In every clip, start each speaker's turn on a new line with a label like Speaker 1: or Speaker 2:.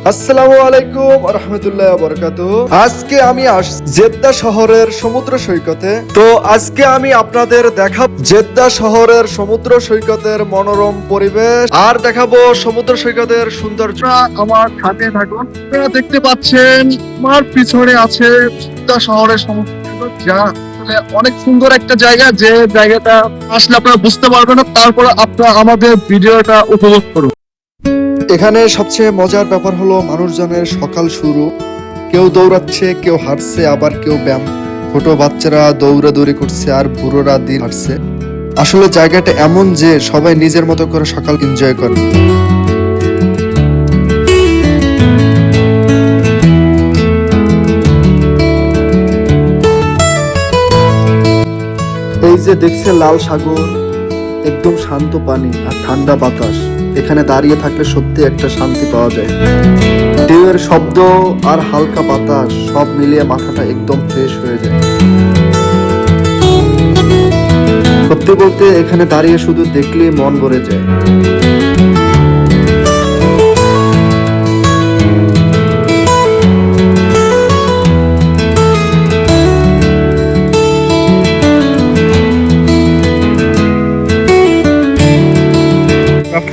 Speaker 1: আসসালামু আলাইকুম রহমতুল্লাহ বরকাতুহু। আজকে আমি জেদ্দা শহরের সমুদ্র সৈকতে। তো আজকে আমি আপনাদের দেখাবো জেদ্দা শহরের সমুদ্র সৈকতের মনোরম পরিবেশ আর দেখাবো সমুদ্র সৈকতের সৌন্দর্য।
Speaker 2: আমার সাথে থাকুন। আপনারা দেখতে পাচ্ছেন আমার পিছনে আছে জেদ্দা শহরের সমুদ্র সৈকত, যা আসলে অনেক সুন্দর একটা জায়গা। যে জায়গাটা আসলে আপনারা বুঝতে পারবেন না, তারপরে আপনারা আমাদের ভিডিওটা উপভোগ করুন।
Speaker 1: এখানে সবচেয়ে মজার ব্যাপার হলো মানুষজনের সকাল শুরু। কেউ দৌড়াচ্ছে, কেউ হাঁটছে, আবার কেউ ব্যায়াম। ছোট বাচ্চারা দৌড়াদৌড়ি করছে আর বুড়োরা দিন হাঁটছে। আসলে জায়গাটা এমন যে সবাই নিজের মতো করে সকাল এনজয় করে। এই যে দেখছে লাল সাগর, একদম শান্ত পানি আর ঠান্ডা বাতাস। এখানে দাঁড়িয়ে থাকলে সত্যি একটা শান্তি পাওয়া যায়। ঢেউয়ের শব্দ আর হালকা বাতাস সব মিলিয়ে মাথাটা একদম ফ্রেশ হয়ে যায়। সত্যি বলতে এখানে দাঁড়িয়ে শুধু দেখলেই মন ভরে যায়।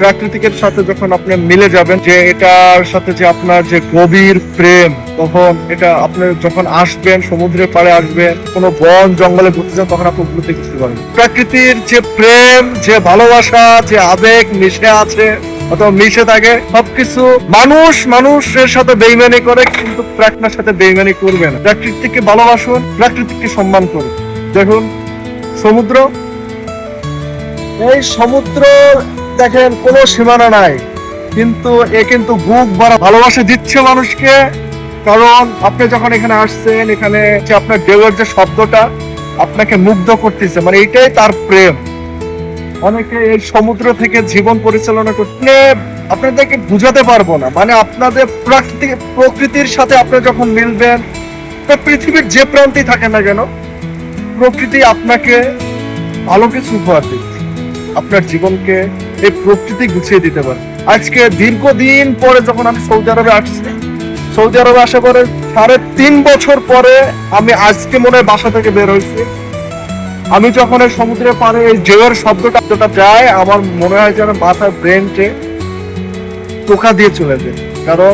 Speaker 2: প্রাকৃতিকের সাথে যখন আপনি মিলে যাবেন, যে এটার সাথে যে আপনার যে গভীর প্রেম, তখন এটা আপনি যখন আসবেন, সমুদ্রের পাড়ে আসবেন, কোনো বন জঙ্গলে ঘুরতে যান, তখন আপনি উপলব্ধি করতে পারবেন প্রাকৃতির যে প্রেম, যে ভালোবাসা, যে আবেগ মিশে আছে অথবা মিশে থাকে। সবকিছু মানুষের সাথে বেইমানি করে, কিন্তু প্রাকৃতির সাথে বেইমানি করবে না। প্রাকৃতিককে ভালোবাসুন, প্রাকৃতিককে সম্মান করুন। দেখুন সমুদ্র, এই সমুদ্র দেখেন কোনো সীমানা নাই, কিন্তু এ কিন্তু বুক ভরা ভালোবাসা দিচ্ছে মানুষকে। কারণ আপনি যখন এখানে আসছেন, এখানে যে আপনার ঢেউয়ের যে শব্দটা আপনাকে মুগ্ধ করতেছে, মানে এটাই তার প্রেম। অনেকে এই সমুদ্র থেকে জীবন পরিচালনা করতে আপনাদেরকে বুঝাতে পারবো না। মানে আপনাদের প্রকৃতির সাথে আপনি যখন মিলবেন, পৃথিবীর যে প্রান্তেই থাকেন না কেন, প্রকৃতি আপনাকে ভালো কিছু উপহার দিচ্ছে। আপনার জীবনকে এই প্রকৃতি গুছিয়ে দিতে পারে। আজকে দীর্ঘদিন পরে যখন আমি সৌদি আরবে আসছি, সৌদি আরবে আসার পরে 3.5 বছর পরে আমি আজকে মনে হয় বাসা থেকে বের হয়েছি। আমি যখন এই সমুদ্রের পাড়ে এই ঢেউয়ের শব্দটা যায়, আমার মনে হয় যেন মাথার ব্রেনকে টোকা দিয়ে চলে যায়। কারণ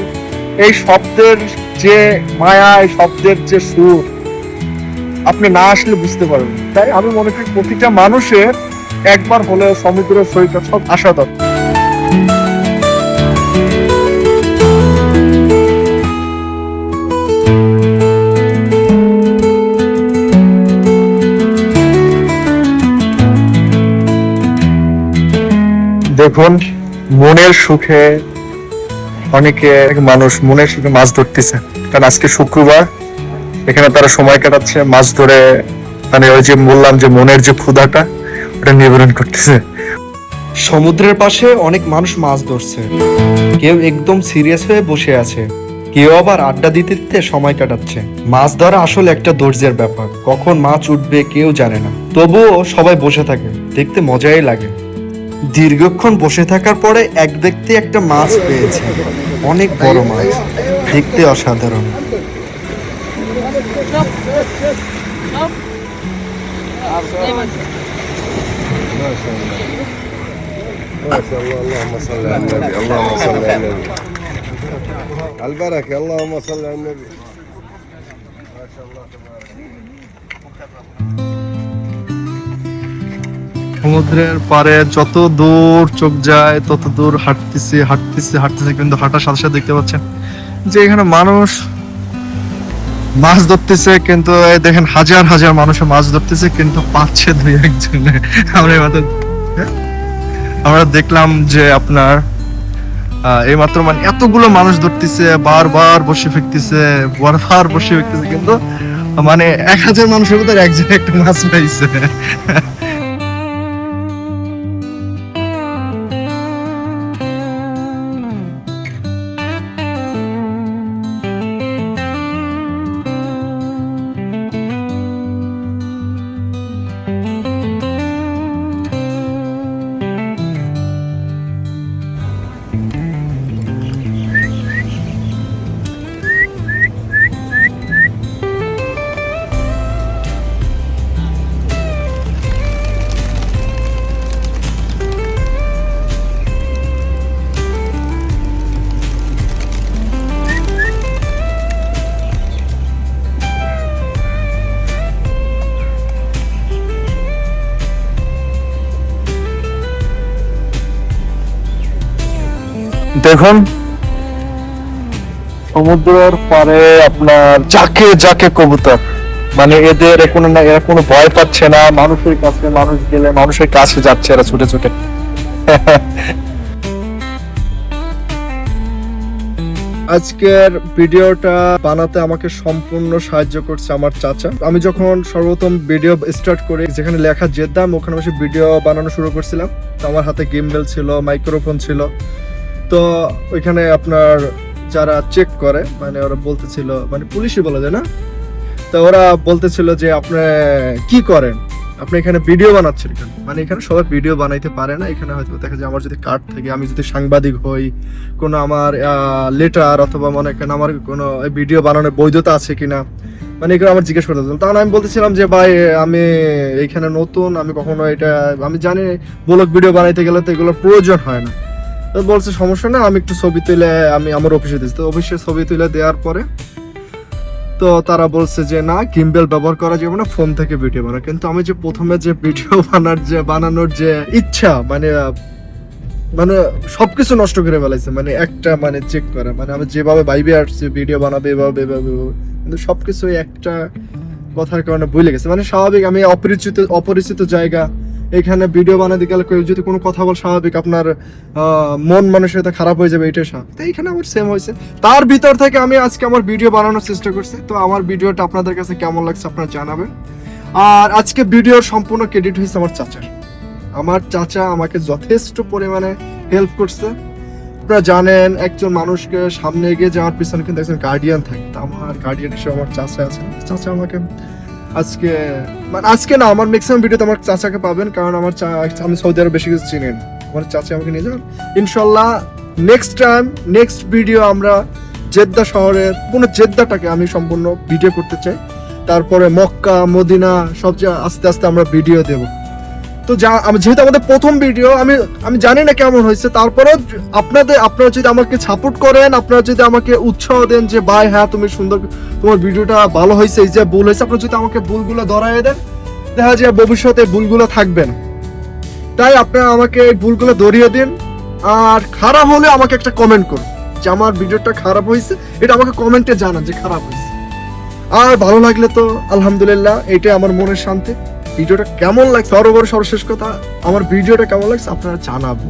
Speaker 2: এই শব্দের যে মায়া, এই শব্দের যে সুর, আপনি না আসলে বুঝতে পারবেন। তাই আমি মনে করি প্রতিটা মানুষের একবার হলে সমুদ্র সৈকত সব আসা দরকার। দেখুন মনের সুখে অনেকে মানুষ মনের সুখে মাছ ধরতেছে। কারণ আজকে শুক্রবার, এখানে তারা সময় কাটাচ্ছে মাছ ধরে। মানে ওই যে বললাম যে মনের যে ক্ষুধাটা, ওটা নিবারণ করতেছে।
Speaker 1: সমুদ্রের পাশে অনেক মানুষ মাছ ধরছে। কেউ একদম সিরিয়াস হয়ে বসে আছে, কেউ আবার আড্ডা দিতে দিতে সময় কাটাচ্ছে। মাছ ধরা আসলে একটা ধৈর্যের ব্যাপার। কখন মাছ উঠবে কেউ জানে না, তবুও সবাই বসে থাকে। দেখতে মজাই লাগে। দীর্ঘক্ষণ বসে থাকার পরে এক ব্যক্তি একটা মাছ পেয়েছে, অনেক বড় মাছ, দেখতে অসাধারণ।
Speaker 3: ما شاء الله اللهم صل على النبي اللهم صل على النبي البركة اللهم صل على النبي ما شاء الله
Speaker 2: সমুদ্রের পাড়ে যত দূর চোখ যায় তত দূর হাঁটতেছে, কিন্তু হাঁটার সাথে সাথে দেখতে পাচ্ছেন যে এখানে মানুষ মাছ ধরতেছে। কিন্তু এই দেখেন হাজার হাজার মানুষ মাছ ধরতেছে, কিন্তু পাচ্ছে 2-1 জনে। আমরা দেখলাম যে আপনার এইমাত্র মানে এতগুলো মানুষ ধরতেছে, বারবার বসে ফিরতেছে, কিন্তু মানে 1000 মানুষের ভিতরে একজন একটা মাছ পাইছে। দেখুন সমুদ্রের পারে আপনার যাকে যাকে কবুতর, মানে এদের এরা কোনো ভয় পাচ্ছে না, মানুষের কাছে মানুষ গেলে মানুষের কাছে যাচ্ছে এরা ছুটে ছুটে। আজকের ভিডিওটা বানাতে আমাকে সম্পূর্ণ সাহায্য করছে আমার চাচা। আমি যখন সর্বপ্রথম ভিডিও স্টার্ট করি, যেখানে লেখা জেদ্দাম, ওখানে বসে ভিডিও বানানো শুরু করছিলাম। তো আমার হাতে গিম্বেল ছিল, মাইক্রোফোন ছিল। তো ওইখানে আপনার যারা চেক করে, মানে ওরা বলতেছিল, মানে পুলিশই বলা যায় না, তো ওরা বলতেছিল যে আপনি কি করেন, আপনি এখানে ভিডিও বানাচ্ছেন কেন? মানে এখানে সবাই ভিডিও বানাইতে পারে না। এখানে হয়তো দেখা যায় আমার যদি কার্ড থাকে, আমি যদি সাংবাদিক হই, কোনো আমার লেটার অথবা মনে করেন আমার কোনো ভিডিও বানানোর বৈধতা আছে কিনা, মানে এগুলো আমার জিজ্ঞেস করতে হতো। তখন আমি বলতেছিলাম যে ভাই আমি এইখানে নতুন, আমি কখনো এটা আমি জানি ব্লগ ভিডিও বানাইতে গেলে তো এগুলোর প্রয়োজন হয় না। তো বলছে সমস্যা না, আমি একটু ছবি তুলে আমি আমার অফিসে দিচ্ছি। তো অফিসে ছবি তুলে দেওয়ার পরে তো তারা বলছে যে না, গিম্বেল ব্যবহার করা যাবে না, ফোন থেকে ভিডিও বানা। কিন্তু আমি যে প্রথমে যে ভিডিও বানানোর যে ইচ্ছা, মানে মানে সবকিছু নষ্ট করে ফেলাইছে। মানে একটা মানে চেক করা, মানে আমি যেভাবে ভাইবে আসছি ভিডিও বানাবে এভাবে, কিন্তু সবকিছু একটা কথার কারণে ভুলে গেছে। মানে স্বাভাবিক, আমি অপরিচিত জায়গা, এখানে ভিডিও বানাতে গেলে কেউ যদি কোনো কথা বল, স্বাভাবিক আপনার মন মানসিকতা খারাপ হয়ে যাবে, এটাই স্বাভাবিক। তো এইখানে আমার সেম হয়েছে। তার ভিতর থেকে আমি আজকে আমার ভিডিও বানানোর চেষ্টা করছি। তো আমার ভিডিওটা আপনাদের কাছে কেমন লাগছে আপনারা জানাবেন। আর আজকে ভিডিওর সম্পূর্ণ ক্রেডিট হয়েছে আমার চাচার। আমার চাচা আমাকে যথেষ্ট পরিমাণে হেল্প করছে। আপনারা জানেন একজন মানুষকে সামনে এগিয়ে যাওয়ার পিছনে কিন্তু একজন গার্ডিয়ান থাকে। তো আমার গার্ডিয়ান হিসেবে আমার চাচা আছে। চাচা আমাকে আজকে, মানে আজকে না, আমার ম্যাক্সিমাম ভিডিওতে আমার চাচাকে পাবেন, কারণ আমার আমি সৌদি আরব বেশি কিছু চিনি না। আমার চাচা আমাকে নিয়ে যান ইনশাল্লাহ। নেক্সট ভিডিও আমরা জেদ্দা শহরের পুরো জেদ্দাটাকে আমি সম্পূর্ণ ভিডিও করতে চাই। তারপরে মক্কা মদিনা সব আস্তে আস্তে আমরা ভিডিও দেব। তো যেহেতু আমাদের প্রথম ভিডিও, আমি জানি না কেমন হয়েছে, তারপরেও আপনারা যদি আমাকে সাপোর্ট করেন, আপনারা যদি আমাকে উৎসাহ দেন যে ভাই হ্যাঁ তুমি সুন্দর, তোমার ভিডিওটা ভালো হয়েছে, এই যে ভুল হয়েছে, আপনারা যদি আমাকে ভুলগুলো ধরাই দেন, দেখা যায় ভবিষ্যতে ভুলগুলো থাকবে না। তাই আপনারা আমাকে এই ভুলগুলো ধরিয়ে দিন। আর খারাপ হলে আমাকে একটা কমেন্ট করুন যে আমার ভিডিওটা খারাপ হয়েছে, এটা আমাকে কমেন্টে জানান যে খারাপ হয়েছে। আর ভালো লাগলে তো আলহামদুলিল্লাহ, এটাই আমার মনের শান্তি। ভিডিওটা কেমন লাগছে, সর্বশেষ কথা, আমার ভিডিওটা কেমন লাগছে আপনারা জানাবো।